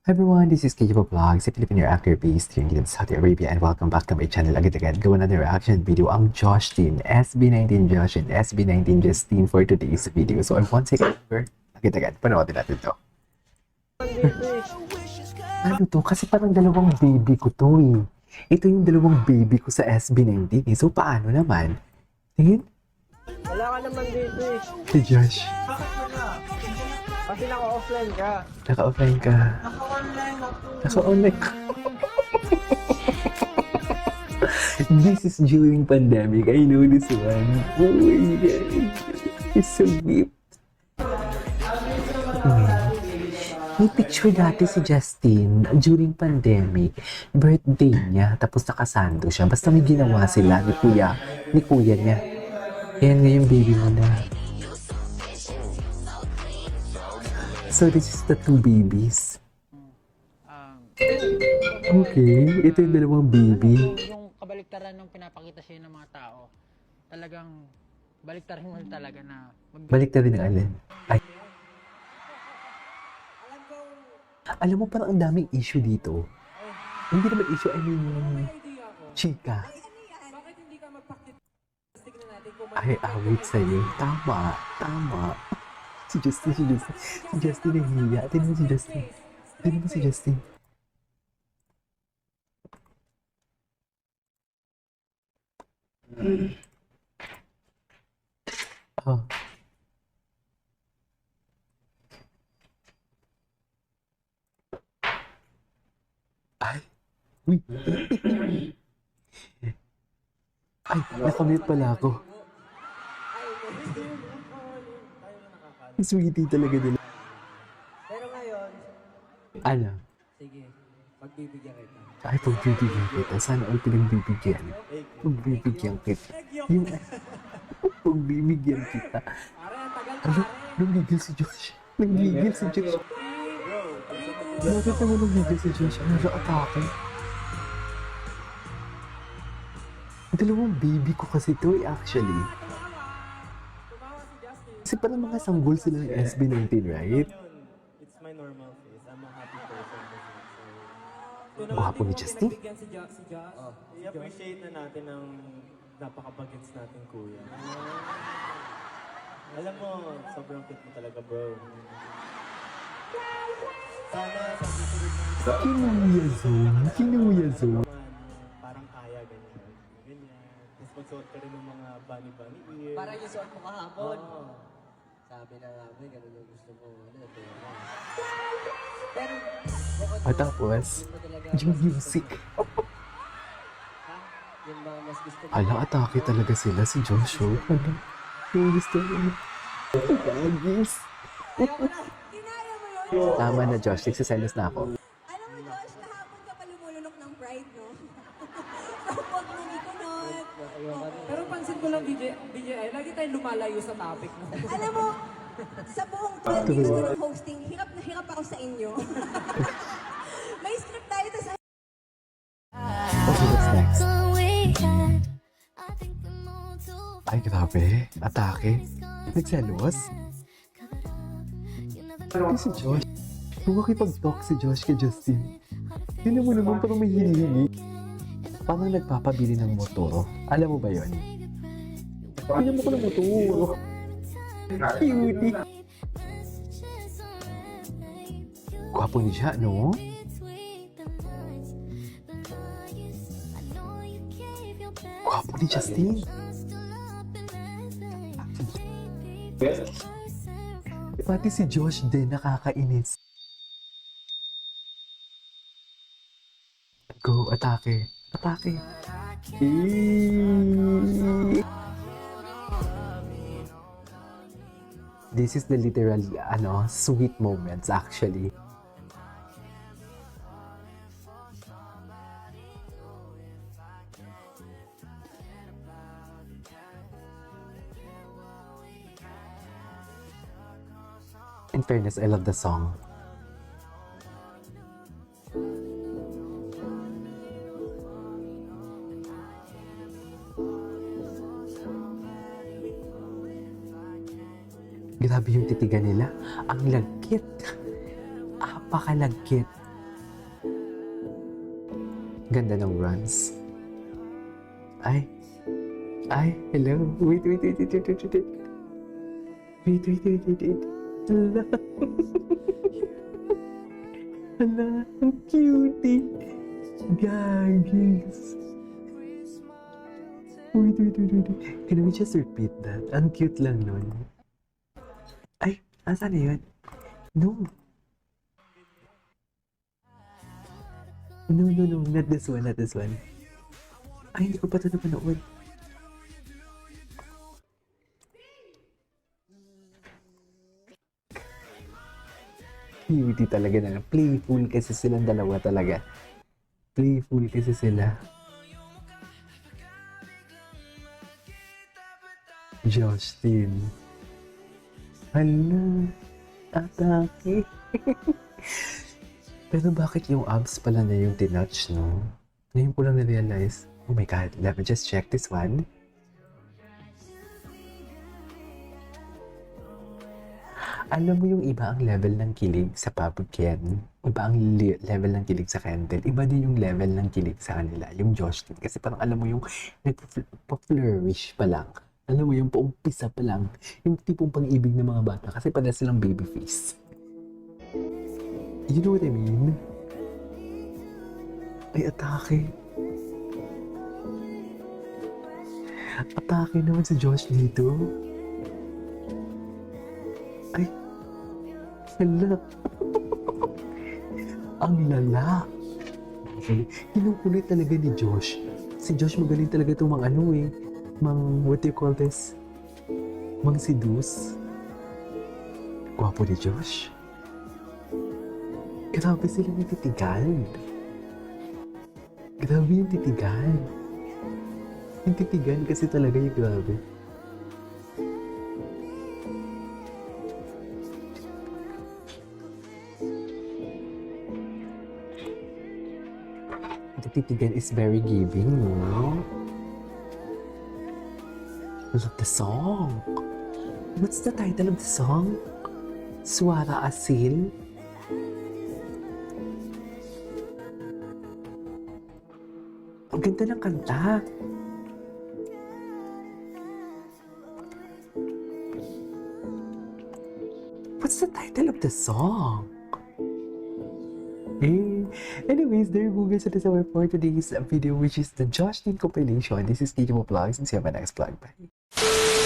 Hi everyone, this is Kijibo Vlogs, a Filipino actor based here in Saudi Arabia, and welcome back to my channel agad-agad. Gawa na reaction video ang Josh Team, SB19 Josh and SB19 Justine for today's video. So I want to say agad-agad, panoodin natin to. Ano to? Kasi parang dalawang baby ko to eh. Ito yung dalawang baby ko sa SB19 eh. So paano naman? Tingin? Wala ka naman dito eh. Si Josh. Kasi naka-offline ka. Naka-offline ka. Naka-online ka. This is during pandemic. I know this one. Oh my God. It's so deep. May picture dati si Justine during pandemic. Birthday niya. Tapos nakasando siya. Basta may ginawa sila ni kuya niya. Yan nga yung baby mo na. So this is the two babies. Okay, ito yung dalawang baby. Yung kabaliktaran ng pinapakita siya ng mga tao, talagang baliktarin mo talaga na Balik na rin ang alin. Ay. Alam mo, parang ang daming issue dito. Hindi naman issue, I mean, chika. Ay, awit sa'yo. Tama, tama. Si Justin nahihiya. Tingnan mo si Justin. Tingnan mo si Justin. Oh. Ay. Uy. Ay, nakamute pala ako. Sweetie talaga nila. Pero ngayon, Ano? sige, pagbibigyan kita. Ay, pagbibigyan kita. Sana all pinagbibigyan. Pagbibigyan kita. Yung pagbibigyan kita. Ano? Nanggigil si Josh. Nanggigil si Josh. Bakit naman nanggigil si Josh? Ano na atake? Dalawang baby ko kasi ito actually. Kasi parang mga sanggol sila ng SB19, right? It's my normal face. I'm a happy person. Gwapo ni Justin. Si Josh. I-appreciate na natin ang napaka-bagets natin, kuya. Alam mo, sobrang cute mo talaga, bro. Sana sa susunod na Kinuya zone. Kinuya zone. naman, parang kaya, ganyan. Ganyan. Tapos magsuot ka rin ng mga bunny-bunny ear. Parang yung suot mo kahapon. Oo. Sabi na namin, ganun yung gusto mo. Ano, pero, At tapos, yung music. yung mga mas gusto mo. Ala, atake talaga sila si Joshua. Ano? Yung gusto mo. Bagis. Tama na, Josh. Nagsiselos na ako. Alam mo, Josh, kahapon ka pa lumulunok ng pride, no? From pag-movie ko nun. Pero pansin ko lang, BJ, lagi tayong lumalayo sa topic. No? Alam mo, sa buong 20 minutes ko ng hosting, hirap na hirap ako sa inyo. May script tayo to sa... Okay, what's next? Ay, grabe. Atake. Nagselos? Ay, si Josh. Makipag-talk si Josh kay Justin. Yun mo naman parang may hinihingi. Parang nagpapabili ng motor. Alam mo ba yun? Alam mo ko ng motor. Cutie. Gwapo ni siya, no? Gwapo ni Justin. Pati si Josh din nakakainis. Go, atake. Atake. Eeeeee. This is the literal, sweet moments actually. In fairness, I love the song. Grabe yung titigan nila. Ang lagkit. Apakalagkit. ganda ng runs. Ay, hello. Wait. Wait. Hala. Hala, ang cutie. Gagis. Wait. Can we just repeat that? Ang cute lang nun. Ay, asan na yun? No. No, not this one. Ay, hindi ko pa ito napanood. Cutie talaga na. Playful kasi silang dalawa talaga. Playful kasi sila. Justin. Hala. Atake. Pero bakit yung abs pala na yung tinouch, no? Ngayon ko lang na-realize. Oh my God, let me just check this one. Alam mo yung iba ang level ng kilig sa Pabuken. Iba ang level ng kilig sa Kendall. Iba din yung level ng kilig sa kanila. Yung Justin. Kasi parang alam mo yung nagpa-flourish pa lang. Alam mo yung paumpisa pa lang. Yung tipong pang-ibig ng mga bata. Kasi pala silang baby face. You know what I mean? Ay, atake. Atake naman si Josh dito. Ay, hala. Ang lala. Kinukulit talaga ni Josh. Si Josh magaling talaga itong what do you call this? Mang seduce. Gwapo ni Josh. Grabe sila yung titigan. Grabe yung titigan. Yung titigan kasi talaga yung grabe. The titigan is very giving, no? I love the song. What's the title of the song? Swara Asil? Ang ganda ng kanta. What's the title of the song? Anyways, there you go guys. That is our for today's video, which is the Josh Dean compilation. This is Kiko Vlogs, and see you on my next vlog. Bye.